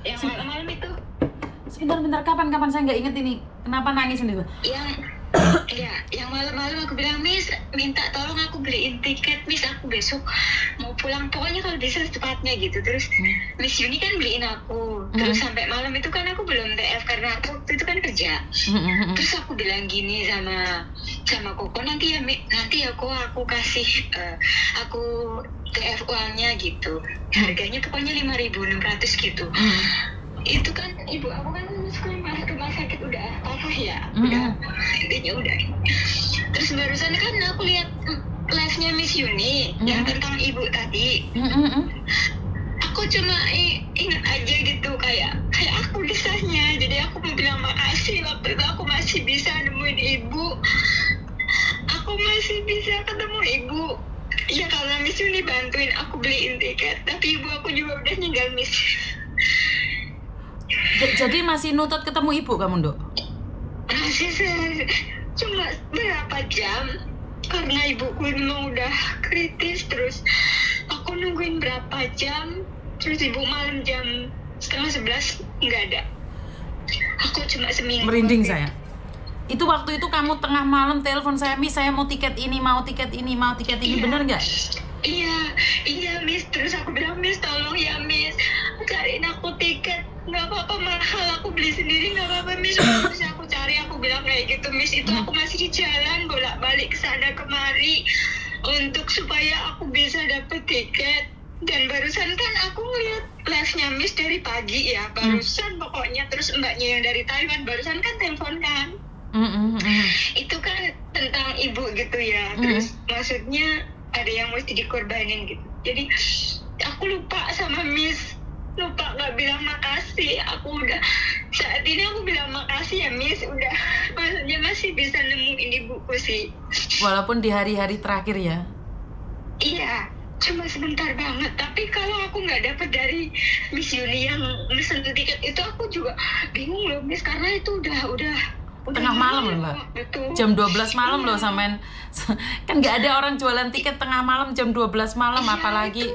Yang malam-malam itu. Sebentar, kapan saya nggak inget ini. Kenapa nangis nih? Yang malam-malam aku bilang, Miss, minta tolong aku beliin tiket, Miss, aku besok mau pulang, pokoknya kalau bisa secepatnya gitu. Terus Miss Yuni kan beliin aku. Terus sampai malam itu kan aku belum TF karena aku waktu itu kan kerja. Terus aku bilang gini sama Koko, nanti ya kok aku kasih aku TF uangnya gitu. Harganya pokoknya 5.600 gitu. Itu kan ibu aku kan rumah sakit udah udah intinya udah. Terus barusan kan aku lihat live-nya Miss Yuni yang tentang ibu tadi. Aku cuma ingat aja gitu kayak aku kisahnya. Jadi aku mau bilang makasih, waktu itu aku masih bisa nemuin ibu, aku masih bisa ketemu ibu. Ya karena Miss Yuni bantuin aku beliin tiket, tapi ibu aku juga udah meninggal, Miss. Jadi masih nutut ketemu ibu kamu, Dok? Masih cuma berapa jam karena ibuku memang udah kritis. Terus aku nungguin berapa jam, terus ibu malam jam 10:30 nggak ada. Aku cuma seminggu. Merinding saya. Itu waktu itu kamu tengah malam telepon saya, Miss, saya mau tiket ini, mau tiket ini, bener nggak? Iya Miss. Terus aku bilang, Miss tolong ya Miss, cariin aku tiket, nggak apa-apa mahal, aku beli sendiri nggak apa-apa Miss. Terus aku cari, aku bilang kayak gitu Miss. Itu aku masih di jalan bolak-balik kesana kemari untuk supaya aku bisa dapet tiket. Dan barusan kan aku ngeliat live-nya Miss dari pagi ya, barusan pokoknya. Terus mbaknya yang dari Taiwan barusan kan telepon kan. Itu kan tentang ibu gitu ya. Terus maksudnya ada yang mesti dikorbanin gitu. Jadi aku lupa sama Miss, lupa nggak bilang makasih. Aku udah saat ini aku bilang makasih ya Miss, udah maksudnya masih bisa nemuin ibuku sih. Walaupun di hari-hari terakhir ya. Iya, cuma sebentar banget. Tapi kalau aku nggak dapet dari Miss Yuni yang mesen tiket itu, aku juga bingung loh Miss, karena itu udah tengah malam loh Mbak, jam 12 malam loh sampean. Kan nggak ada orang jualan tiket tengah malam jam 12 malam, apalagi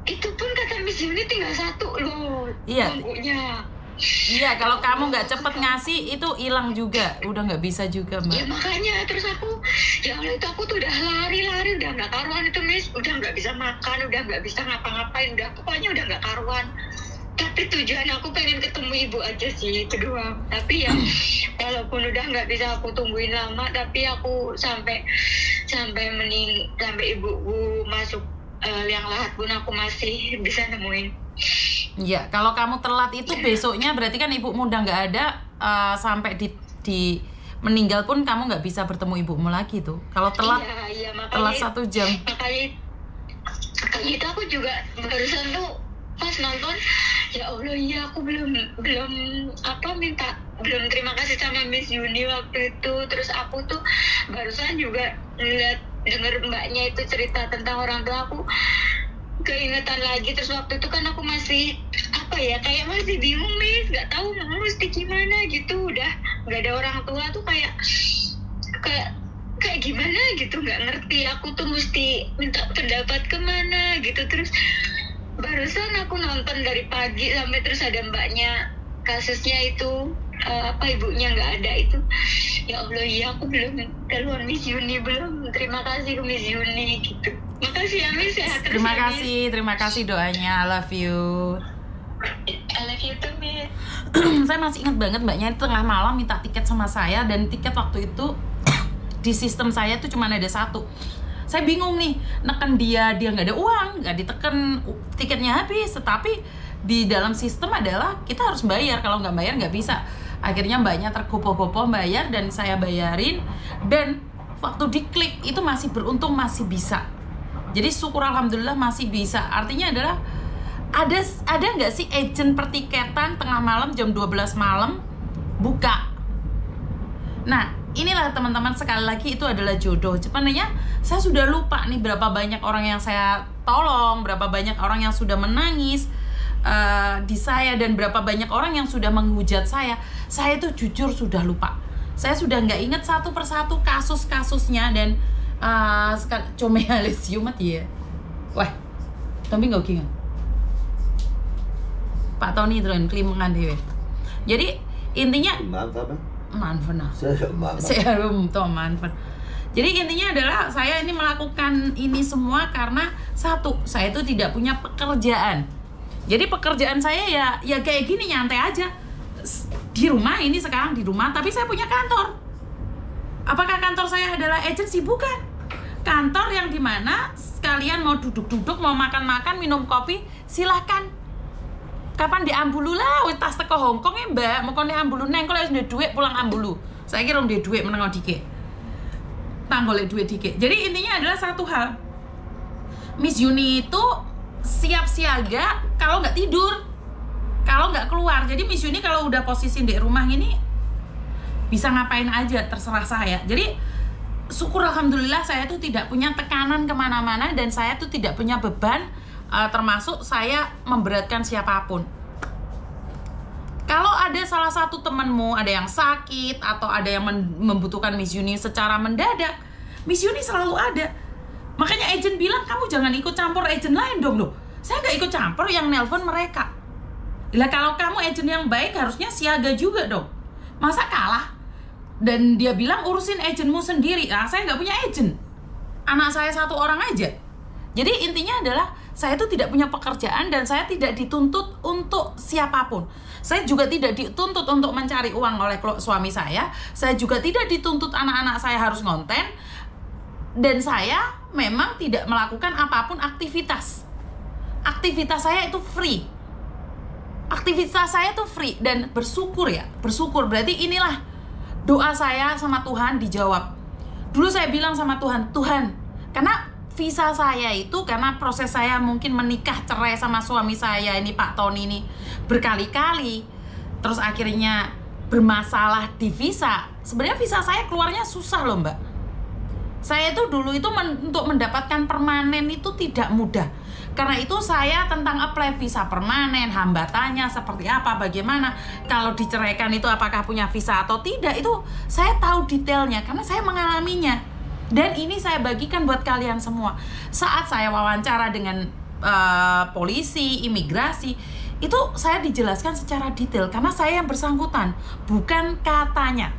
itu pun kata Miss Yuni tinggal 1 loh. Iya, kalau kamu nggak cepet ngasih itu hilang juga, udah nggak bisa juga Mbak. Ya makanya terus aku, ya Allah, itu aku tuh udah lari udah nggak karuan itu Miss, udah nggak bisa makan, udah nggak bisa ngapa-ngapain, udah pokoknya udah nggak karuan. Tapi tujuan aku pengen ketemu ibu aja sih, itu doang. Tapi ya walaupun udah nggak bisa aku tungguin lama, tapi aku sampai ibuku masuk liang lahat pun aku masih bisa nemuin. Iya, kalau kamu telat itu besoknya berarti kan ibumu udah nggak ada, sampai di meninggal pun kamu nggak bisa bertemu ibumu lagi tuh. Kalau telat, telat 1 jam. Makanya itu aku juga barusan tuh pas nonton, ya Allah, iya aku belum terima kasih sama Miss Yuni waktu itu. Terus aku tuh barusan juga denger mbaknya itu cerita tentang orang tua aku, keingetan lagi. Terus waktu itu kan aku masih kayak masih bingung Miss, nggak tahu mesti gimana gitu. Udah nggak ada orang tua tuh kayak gimana gitu, nggak ngerti. Aku tuh mesti minta pendapat kemana gitu. Terus barusan aku nonton dari pagi sampai terus ada mbaknya, kasusnya itu ibunya nggak ada itu. Ya Allah, iya aku belum telepon Miss Yuni, belum terima kasih ke Miss Yuni gitu. Makasih ya Miss, sehat terus. Terima kasih doanya. I love you. I love you too Miss. Saya masih ingat banget mbaknya itu tengah malam minta tiket sama saya, dan tiket waktu itu di sistem saya tuh cuma ada 1. Saya bingung nih, neken dia nggak ada uang, nggak diteken, tiketnya habis. Tetapi di dalam sistem adalah kita harus bayar, kalau nggak bayar nggak bisa. Akhirnya mbaknya tergopoh-gopoh bayar dan saya bayarin. Dan waktu diklik itu masih beruntung, masih bisa. Jadi syukur alhamdulillah masih bisa. Artinya adalah ada nggak sih agent pertiketan tengah malam jam 12 malam buka? Nah, inilah teman-teman, sekali lagi itu adalah jodoh. Sebenarnya saya sudah lupa nih berapa banyak orang yang saya tolong, berapa banyak orang yang sudah menangis di saya, dan berapa banyak orang yang sudah menghujat saya. Saya tuh jujur sudah lupa. Saya sudah nggak ingat satu persatu kasus-kasusnya. Dan cuma halus yumat ya. Wah, tapi nggak ingat. Pak Tony drone klimengan dhewe. Jadi intinya manfaat. Saya manfaat. Jadi intinya adalah saya ini melakukan ini semua karena satu, saya itu tidak punya pekerjaan. Jadi pekerjaan saya ya kayak gini, nyantai aja di rumah. Ini sekarang di rumah, tapi saya punya kantor. Apakah kantor saya adalah agensi? Bukan. Kantor yang dimana kalian mau duduk-duduk, mau makan-makan, minum kopi, silahkan. Kapan diambulu lah, wis tas teko Hongkong ya mbak, mau kon diambulu neng, kalau sudah duit pulang ambulu. Saya kira udah duit menengok dikit, tanggolek duit dikit. Jadi intinya adalah satu hal, Miss Yuni itu siap siaga kalau nggak tidur, kalau nggak keluar. Jadi Miss Yuni kalau udah posisi di rumah ini bisa ngapain aja, terserah saya. Jadi syukur alhamdulillah saya tuh tidak punya tekanan kemana-mana dan saya tuh tidak punya beban. Termasuk saya memberatkan siapapun. Kalau ada salah satu temanmu ada yang sakit atau ada yang membutuhkan Miss Yuni secara mendadak, Miss Yuni selalu ada. Makanya agent bilang kamu jangan ikut campur agent lain dong loh. Saya nggak ikut campur, yang nelpon mereka. Lah kalau kamu agent yang baik harusnya siaga juga dong. Masa kalah? Dan dia bilang urusin agentmu sendiri. Nah, saya nggak punya agent. Anak saya 1 orang aja. Jadi intinya adalah saya itu tidak punya pekerjaan dan saya tidak dituntut untuk siapapun. Saya juga tidak dituntut untuk mencari uang oleh suami saya. Saya juga tidak dituntut anak-anak saya harus ngonten. Dan saya memang tidak melakukan apapun aktivitas. Aktivitas saya itu free. Aktivitas saya itu free dan bersyukur ya. Bersyukur berarti inilah doa saya sama Tuhan dijawab. Dulu saya bilang sama Tuhan, Tuhan, karena visa saya itu karena proses saya mungkin menikah cerai sama suami saya ini Pak Tony ini berkali-kali, terus akhirnya bermasalah di visa. Sebenarnya visa saya keluarnya susah loh mbak. Saya itu dulu itu untuk mendapatkan permanen itu tidak mudah. Karena itu saya tentang apply visa permanen, hambatannya seperti apa, bagaimana, kalau diceraikan itu apakah punya visa atau tidak, itu saya tahu detailnya karena saya mengalaminya. Dan ini saya bagikan buat kalian semua. Saat saya wawancara dengan polisi, imigrasi, itu saya dijelaskan secara detail karena saya yang bersangkutan, bukan katanya.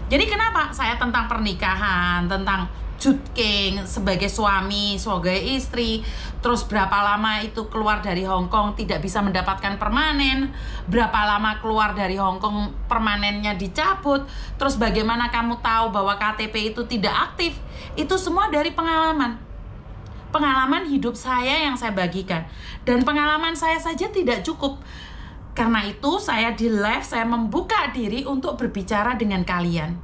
Jadi kenapa? Saya tentang pernikahan, tentang Jutking sebagai suami, sebagai istri, terus berapa lama itu keluar dari Hong Kong tidak bisa mendapatkan permanen, berapa lama keluar dari Hong Kong permanennya dicabut, terus bagaimana kamu tahu bahwa KTP itu tidak aktif. Itu semua dari pengalaman hidup saya yang saya bagikan. Dan pengalaman saya saja tidak cukup. Karena itu saya di live, saya membuka diri untuk berbicara dengan kalian.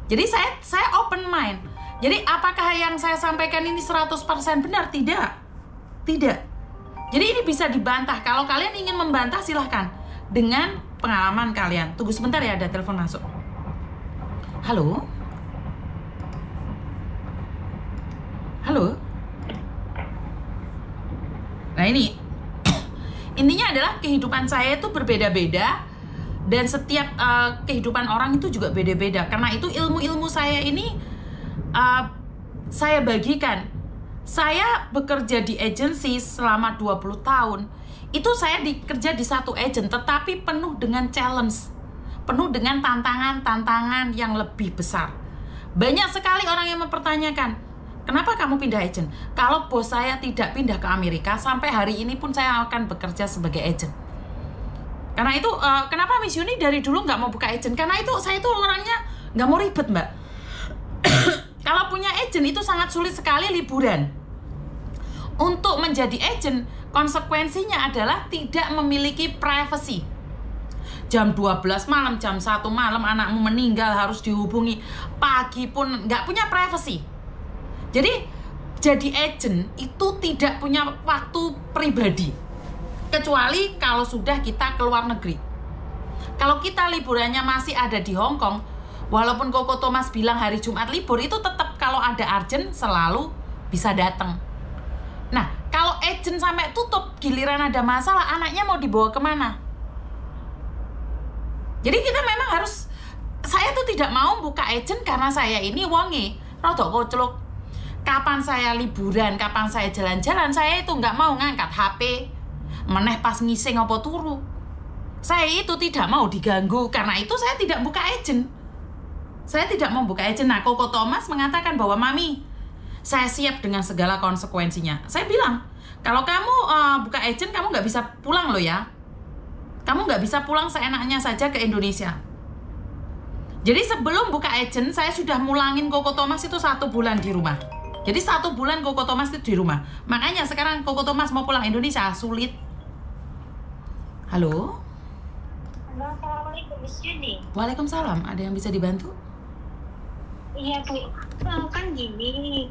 Jadi saya open mind. Jadi apakah yang saya sampaikan ini 100% benar? Tidak. Tidak. Jadi ini bisa dibantah. Kalau kalian ingin membantah silahkan dengan pengalaman kalian. Tunggu sebentar ya, ada telepon masuk. Halo? Halo? Nah ini intinya adalah kehidupan saya itu berbeda-beda. Dan setiap kehidupan orang itu juga beda-beda. Karena itu ilmu-ilmu saya ini saya bagikan. Saya bekerja di agensi selama 20 tahun. Itu saya kerja di satu agent, tetapi penuh dengan challenge, penuh dengan tantangan-tantangan yang lebih besar. Banyak sekali orang yang mempertanyakan, kenapa kamu pindah agent? Kalau bos saya tidak pindah ke Amerika, sampai hari ini pun saya akan bekerja sebagai agent. Karena itu kenapa Miss Yuni dari dulu nggak mau buka agent? Karena itu saya itu orangnya nggak mau ribet mbak. Kalau punya agent itu sangat sulit sekali liburan. Untuk menjadi agent, konsekuensinya adalah tidak memiliki privacy. Jam 12 malam, jam 1 malam anakmu meninggal harus dihubungi. Pagi pun nggak punya privacy. Jadi agent itu tidak punya waktu pribadi. Kecuali kalau sudah kita keluar negeri. Kalau kita liburannya masih ada di Hong Kong, walaupun Koko Thomas bilang hari Jumat libur, itu tetap kalau ada urgent selalu bisa datang. Nah, kalau agent sampai tutup, giliran ada masalah, anaknya mau dibawa kemana? Jadi kita memang harus, saya tuh tidak mau buka agent karena saya ini wonge, rodok koclok. Kapan saya liburan, kapan saya jalan-jalan, saya itu nggak mau ngangkat HP. meneh pas ngising apa turu. Saya itu tidak mau diganggu, karena itu saya tidak buka agent. Saya tidak mau buka agent. Nah, Koko Thomas mengatakan bahwa Mami, saya siap dengan segala konsekuensinya. Saya bilang, kalau kamu buka agent, kamu nggak bisa pulang loh ya. Kamu nggak bisa pulang seenaknya saja ke Indonesia. Jadi sebelum buka agent, saya sudah mulangin Koko Thomas itu 1 bulan di rumah. Jadi 1 bulan Koko Thomas itu di rumah. Makanya sekarang Koko Thomas mau pulang Indonesia, sulit. Halo? Halo, assalamualaikum Miss Yuni. Waalaikumsalam, ada yang bisa dibantu? Iya Bu, kan gini,